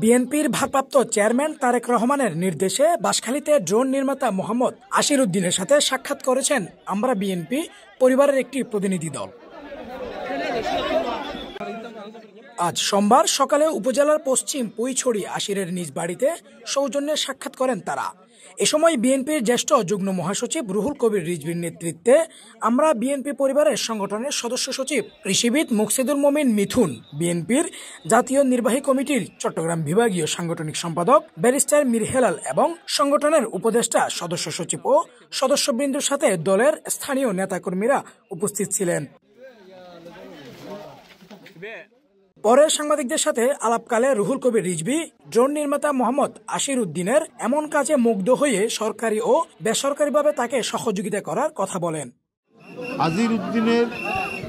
বিএনপির ভারপ্রাপ্ত চেয়ারম্যান তারেক রহমানের নির্দেশে বাঁশখালীতে ড্রোন নির্মাতা মোহাম্মদ আশির উদ্দিনের সাথে সাক্ষাৎ করেছেন আমরা বিএনপি পরিবারের একটি প্রতিনিধি দল। আজ সোমবার সকালে উপজেলার পশ্চিম পুইছড়ি আশিরের নিজ বাড়িতে সৌজন্যে সাক্ষাৎ করেন তারা। এ সময় বিএনপির জ্যেষ্ঠ যুগ্ম মহাসচিব রুহুল কবির রিজভীর নেতৃত্বে আমরা বিএনপি পরিবারের সংগঠনের সদস্য সচিব কৃষিবিদ মুকসিদুল মমিন মিথুন, বিএনপির জাতীয় নির্বাহী কমিটির চট্টগ্রাম বিভাগীয় সাংগঠনিক সম্পাদক ব্যারিস্টার মীর হেলাল এবং সংগঠনের উপদেষ্টা সদস্য সচিব ও সদস্যবৃন্দর সাথে দলের স্থানীয় নেতাকর্মীরা উপস্থিত ছিলেন। পরে সাংবাদিকদের সাথে আলাপকালে রুহুল কবির রিজভী ড্রোন নির্মাতা মোহাম্মদ আশির উদ্দিনের এমন কাজে মুগ্ধ হয়ে সরকারি ও বেসরকারিভাবে তাকে সহযোগিতা করার কথা বলেন। আশির উদ্দিনের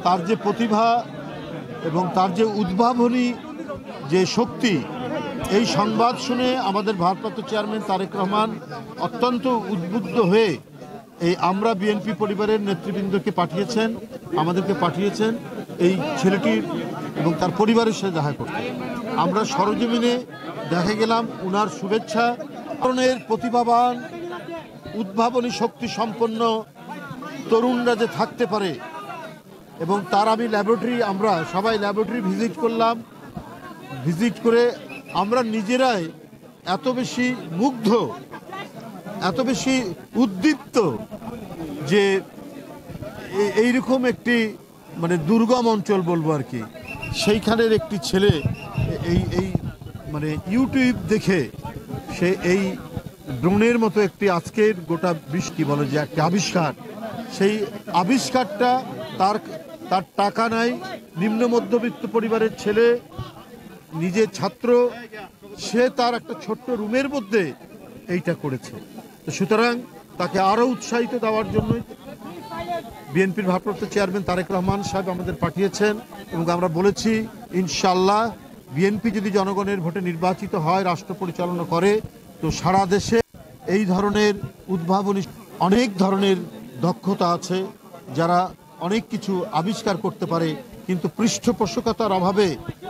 তার যে প্রতিভা এবং তার যে উদ্ভাবনী যে শক্তি, এই সংবাদ শুনে আমাদের ভারপ্রাপ্ত চেয়ারম্যান তারেক রহমান অত্যন্ত উদ্বুদ্ধ হয়ে এই আমরা বিএনপি পরিবারের নেতৃবৃন্দকে পাঠিয়েছেন, আমাদেরকে পাঠিয়েছেন এই ছেলেটির এবং তার পরিবারের সাথে দেখা করতে। আমরা সরজমিনে দেখা গেলাম উনার শুভেচ্ছা। ধরনের প্রতিভাবান উদ্ভাবনী শক্তি সম্পন্ন তরুণরা যে থাকতে পারে এবং তার আমি আমরা সবাই ল্যাবরেটরি ভিজিট করলাম। ভিজিট করে আমরা নিজেরাই এত বেশি মুগ্ধ, এত বেশি উদ্দীপ্ত যে এইরকম একটি মানে দুর্গম অঞ্চল বলবো আর কি, সেইখানের একটি ছেলে এই মানে ইউটিউব দেখে সে এই ড্রোনের মতো একটি আজকের গোটা কি বলে যে একটা আবিষ্কার, সেই আবিষ্কারটা তার টাকা নাই, নিম্ন মধ্যবিত্ত পরিবারের ছেলে, নিজের ছাত্র, সে তার একটা ছোট্ট রুমের মধ্যে এইটা করেছে। সুতরাং তাকে আরো উৎসাহিত দেওয়ার জন্যই বিএনপির ভারপ্রাপ্ত চেয়ারম্যান তারেক রহমান সাহেব আমাদের পাঠিয়েছেন এবং আমরা বলেছি ইনশাআল্লাহ বিএনপি যদি জনগণের ভোটে নির্বাচিত হয়, রাষ্ট্র পরিচালনা করে, তো সারা দেশে এই ধরনের উদ্ভাবনী অনেক ধরনের দক্ষতা আছে যারা অনেক কিছু আবিষ্কার করতে পারে, কিন্তু পৃষ্ঠপোষকতার অভাবে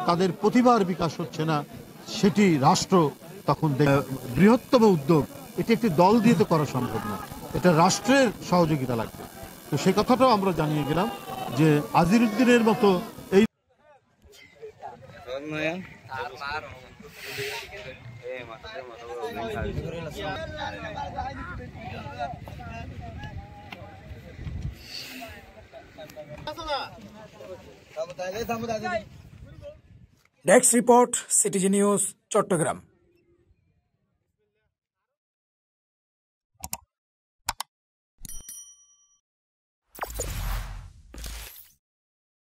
তাদের প্রতিভার বিকাশ হচ্ছে না। সেটি রাষ্ট্র তখন বৃহত্তম উদ্যোগ, এটি একটি দল দিয়ে তো করা সম্ভব না, এটা রাষ্ট্রের সহযোগিতা লাগবে। তো সে কথাটাও আমরা জানিয়ে গেলাম যে আশির উদ্দিনের মতো এই desk report, CTG news, Chittagong.